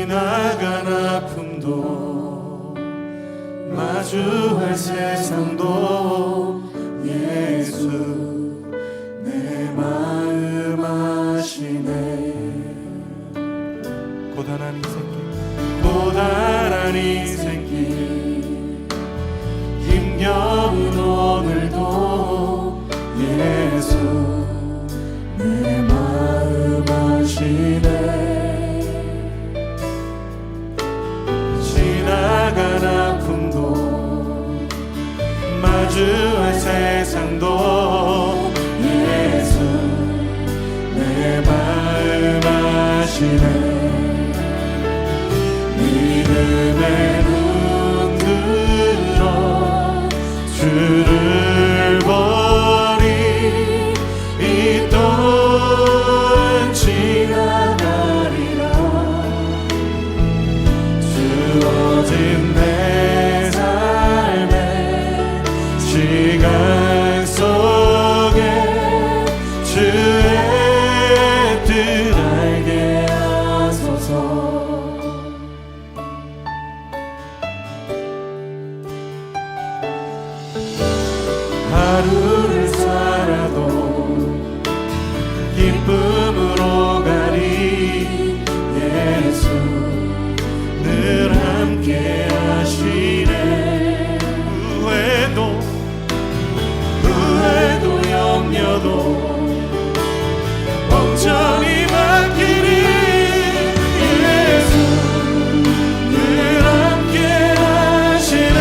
지나간 아픔도 마주할 세상도 예수 내 마음 아시네. 고단한 인생길 힘겨운 오늘도 예수 내 마음 아시네. 지나간 아픔도 마주할 세상도 예수 내 마음 아시네. 믿음의 눈 들어 주를 보니 이 또한 지나가리라. 주어진 내 삶의 시간 속에 주의 뜻 알게 하소서. 하루를 살아도 기쁨으로 가리. 예수 늘 함께 하시네. 후회도 염려도 멍청이 맡기니 예수 늘 함께 하시네.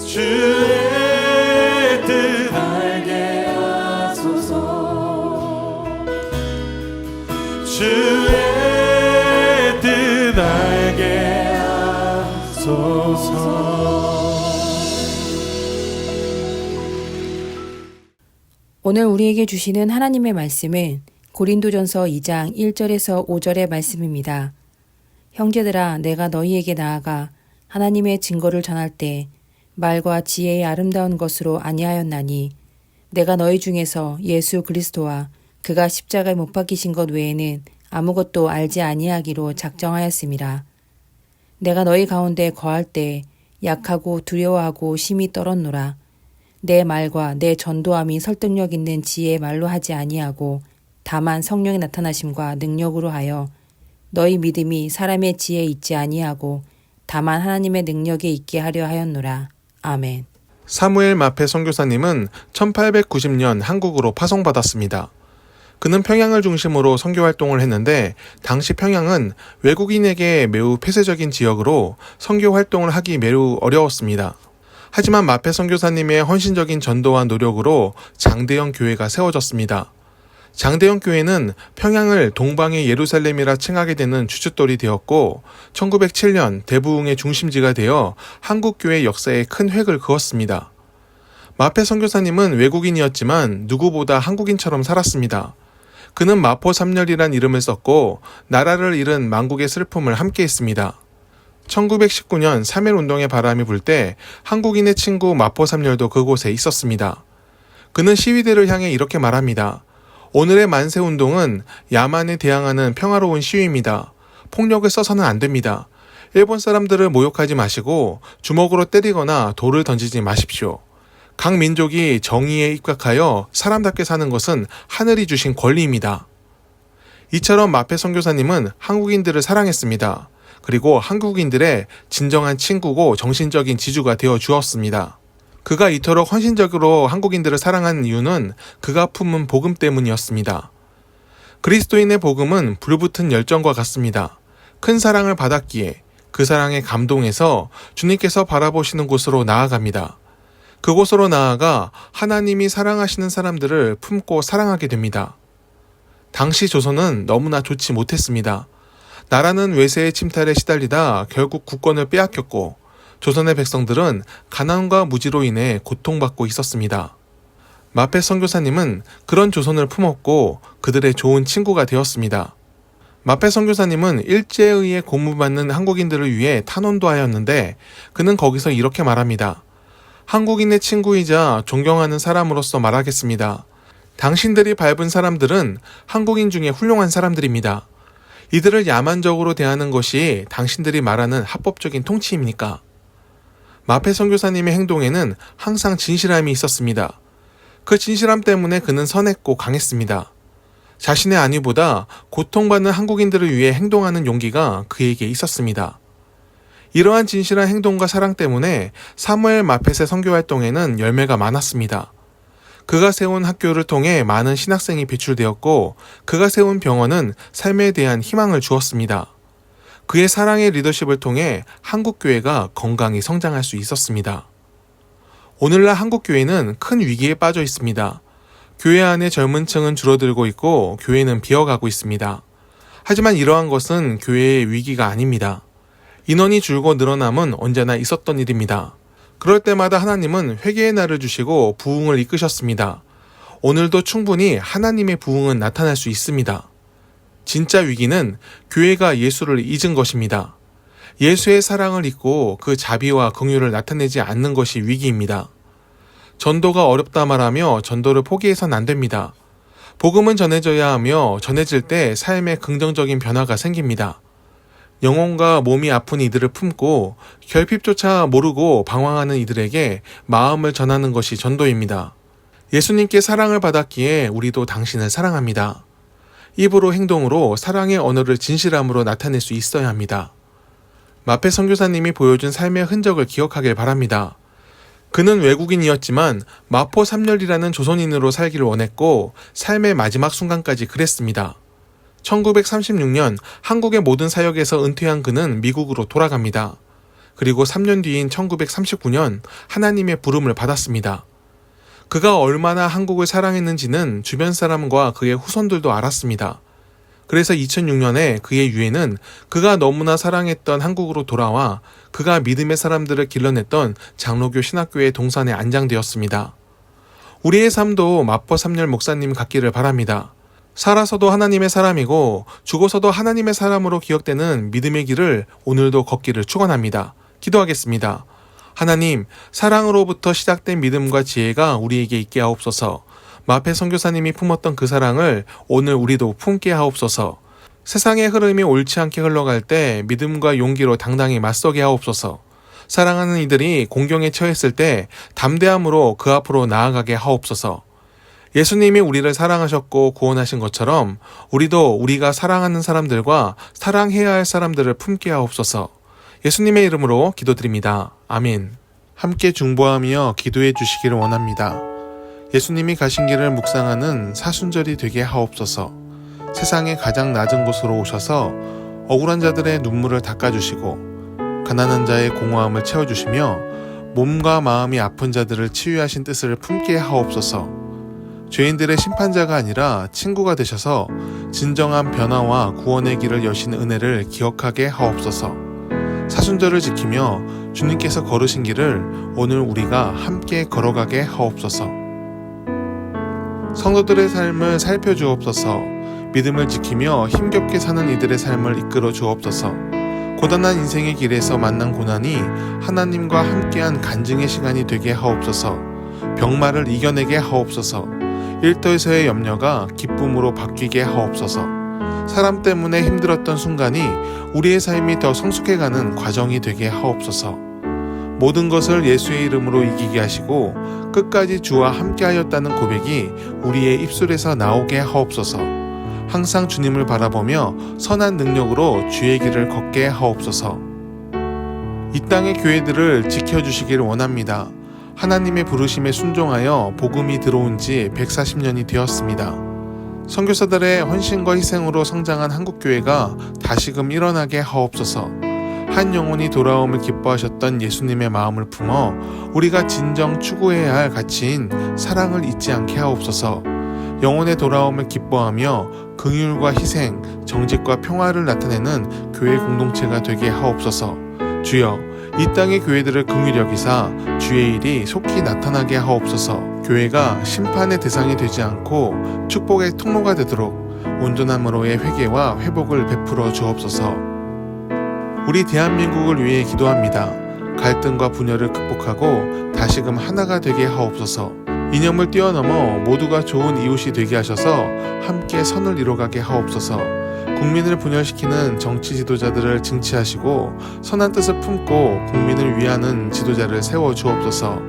주의 뜻 알게 하소서. 주의 뜻 알게 하소서. 오늘 우리에게 주시는 하나님의 말씀은 고린도전서 2장 1절에서 5절의 말씀입니다. 형제들아, 내가 너희에게 나아가 하나님의 증거를 전할 때 말과 지혜의 아름다운 것으로 아니하였나니 내가 너희 중에서 예수 그리스도와 그가 십자가에 못 박히신 것 외에는 아무것도 알지 아니하기로 작정하였습니다. 내가 너희 가운데 거할 때 약하고 두려워하고 심히 떨었노라. 내 말과 내 전도함이 설득력 있는 지혜의 말로 하지 아니하고 다만 성령의 나타나심과 능력으로 하여 너희 믿음이 사람의 지혜에 있지 아니하고 다만 하나님의 능력에 있게 하려 하였노라. 아멘. 사무엘 마페 선교사님은 1890년 한국으로 파송받았습니다. 그는 평양을 중심으로 선교활동을 했는데 당시 평양은 외국인에게 매우 폐쇄적인 지역으로 선교활동을 하기 매우 어려웠습니다. 하지만 마페 선교사님의 헌신적인 전도와 노력으로 장대형 교회가 세워졌습니다. 장대형 교회는 평양을 동방의 예루살렘이라 칭하게 되는 주춧돌이 되었고 1907년 대부흥의 중심지가 되어 한국교회 역사에 큰 획을 그었습니다. 마페 선교사님은 외국인이었지만 누구보다 한국인처럼 살았습니다. 그는 마포 3렬이란 이름을 썼고 나라를 잃은 만국의 슬픔을 함께했습니다. 1919년 3.1운동의 바람이 불 때 한국인의 친구 마포 3렬도 그곳에 있었습니다. 그는 시위대를 향해 이렇게 말합니다. 오늘의 만세운동은 야만에 대항하는 평화로운 시위입니다. 폭력을 써서는 안 됩니다. 일본 사람들을 모욕하지 마시고 주먹으로 때리거나 돌을 던지지 마십시오. 각 민족이 정의에 입각하여 사람답게 사는 것은 하늘이 주신 권리입니다. 이처럼 마페 선교사님은 한국인들을 사랑했습니다. 그리고 한국인들의 진정한 친구고 정신적인 지주가 되어 주었습니다. 그가 이토록 헌신적으로 한국인들을 사랑한 이유는 그가 품은 복음 때문이었습니다. 그리스도인의 복음은 불붙은 열정과 같습니다. 큰 사랑을 받았기에 그 사랑에 감동해서 주님께서 바라보시는 곳으로 나아갑니다. 그곳으로 나아가 하나님이 사랑하시는 사람들을 품고 사랑하게 됩니다. 당시 조선은 너무나 좋지 못했습니다. 나라는 외세의 침탈에 시달리다 결국 국권을 빼앗겼고 조선의 백성들은 가난과 무지로 인해 고통받고 있었습니다. 마페 선교사님은 그런 조선을 품었고 그들의 좋은 친구가 되었습니다. 마페 선교사님은 일제에 의해 고문받는 한국인들을 위해 탄원도 하였는데 그는 거기서 이렇게 말합니다. 한국인의 친구이자 존경하는 사람으로서 말하겠습니다. 당신들이 밟은 사람들은 한국인 중에 훌륭한 사람들입니다. 이들을 야만적으로 대하는 것이 당신들이 말하는 합법적인 통치입니까? 마페 선교사님의 행동에는 항상 진실함이 있었습니다. 그 진실함 때문에 그는 선했고 강했습니다. 자신의 안위보다 고통받는 한국인들을 위해 행동하는 용기가 그에게 있었습니다. 이러한 진실한 행동과 사랑 때문에 사무엘 마펫의 선교활동에는 열매가 많았습니다. 그가 세운 학교를 통해 많은 신학생이 배출되었고 그가 세운 병원은 삶에 대한 희망을 주었습니다. 그의 사랑의 리더십을 통해 한국교회가 건강히 성장할 수 있었습니다. 오늘날 한국교회는 큰 위기에 빠져 있습니다. 교회 안의 젊은 층은 줄어들고 있고 교회는 비어가고 있습니다. 하지만 이러한 것은 교회의 위기가 아닙니다. 인원이 줄고 늘어남은 언제나 있었던 일입니다. 그럴 때마다 하나님은 회개의 날을 주시고 부흥을 이끄셨습니다. 오늘도 충분히 하나님의 부흥은 나타날 수 있습니다. 진짜 위기는 교회가 예수를 잊은 것입니다. 예수의 사랑을 잊고 그 자비와 긍휼을 나타내지 않는 것이 위기입니다. 전도가 어렵다 말하며 전도를 포기해서는 안 됩니다. 복음은 전해져야 하며 전해질 때 삶에 긍정적인 변화가 생깁니다. 영혼과 몸이 아픈 이들을 품고 결핍조차 모르고 방황하는 이들에게 마음을 전하는 것이 전도입니다. 예수님께 사랑을 받았기에 우리도 당신을 사랑합니다. 입으로 행동으로 사랑의 언어를 진실함으로 나타낼 수 있어야 합니다. 마페 선교사님이 보여준 삶의 흔적을 기억하길 바랍니다. 그는 외국인이었지만 마포 3렬이라는 조선인으로 살기를 원했고 삶의 마지막 순간까지 그랬습니다. 1936년 한국의 모든 사역에서 은퇴한 그는 미국으로 돌아갑니다. 그리고 3년 뒤인 1939년 하나님의 부름을 받았습니다. 그가 얼마나 한국을 사랑했는지는 주변 사람과 그의 후손들도 알았습니다. 그래서 2006년에 그의 유해는 그가 너무나 사랑했던 한국으로 돌아와 그가 믿음의 사람들을 길러냈던 장로교 신학교의 동산에 안장되었습니다. 우리의 삶도 마포 3렬 목사님 같기를 바랍니다. 살아서도 하나님의 사람이고 죽어서도 하나님의 사람으로 기억되는 믿음의 길을 오늘도 걷기를 축원합니다. 기도하겠습니다. 하나님, 사랑으로부터 시작된 믿음과 지혜가 우리에게 있게 하옵소서. 마페 선교사님이 품었던 그 사랑을 오늘 우리도 품게 하옵소서. 세상의 흐름이 옳지 않게 흘러갈 때 믿음과 용기로 당당히 맞서게 하옵소서. 사랑하는 이들이 공경에 처했을 때 담대함으로 그 앞으로 나아가게 하옵소서. 예수님이 우리를 사랑하셨고 구원하신 것처럼 우리도 우리가 사랑하는 사람들과 사랑해야 할 사람들을 품게 하옵소서. 예수님의 이름으로 기도드립니다. 아멘. 함께 중보하며 기도해 주시기를 원합니다. 예수님이 가신 길을 묵상하는 사순절이 되게 하옵소서. 세상의 가장 낮은 곳으로 오셔서 억울한 자들의 눈물을 닦아주시고 가난한 자의 공허함을 채워주시며 몸과 마음이 아픈 자들을 치유하신 뜻을 품게 하옵소서. 죄인들의 심판자가 아니라 친구가 되셔서 진정한 변화와 구원의 길을 여신 은혜를 기억하게 하옵소서. 사순절을 지키며 주님께서 걸으신 길을 오늘 우리가 함께 걸어가게 하옵소서. 성도들의 삶을 살펴주옵소서. 믿음을 지키며 힘겹게 사는 이들의 삶을 이끌어 주옵소서. 고단한 인생의 길에서 만난 고난이 하나님과 함께한 간증의 시간이 되게 하옵소서. 병마를 이겨내게 하옵소서. 일터에서의 염려가 기쁨으로 바뀌게 하옵소서. 사람 때문에 힘들었던 순간이 우리의 삶이 더 성숙해가는 과정이 되게 하옵소서. 모든 것을 예수의 이름으로 이기게 하시고 끝까지 주와 함께하였다는 고백이 우리의 입술에서 나오게 하옵소서. 항상 주님을 바라보며 선한 능력으로 주의 길을 걷게 하옵소서. 이 땅의 교회들을 지켜주시기를 원합니다. 하나님의 부르심에 순종하여 복음이 들어온 지 140년이 되었습니다. 선교사들의 헌신과 희생으로 성장한 한국교회가 다시금 일어나게 하옵소서. 한 영혼이 돌아옴을 기뻐하셨던 예수님의 마음을 품어 우리가 진정 추구해야 할 가치인 사랑을 잊지 않게 하옵소서. 영혼의 돌아옴을 기뻐하며 긍휼과 희생, 정직과 평화를 나타내는 교회 공동체가 되게 하옵소서. 주여, 이 땅의 교회들을 긍휼히 여기사 주의 일이 속히 나타나게 하옵소서. 교회가 심판의 대상이 되지 않고 축복의 통로가 되도록 온전함으로의 회개와 회복을 베풀어 주옵소서. 우리 대한민국을 위해 기도합니다. 갈등과 분열을 극복하고 다시금 하나가 되게 하옵소서. 이념을 뛰어넘어 모두가 좋은 이웃이 되게 하셔서 함께 선을 이뤄가게 하옵소서. 국민을 분열시키는 정치 지도자들을 징치하시고 선한 뜻을 품고 국민을 위하는 지도자를 세워 주옵소서.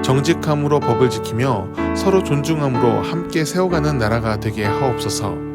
정직함으로 법을 지키며 서로 존중함으로 함께 세워가는 나라가 되게 하옵소서.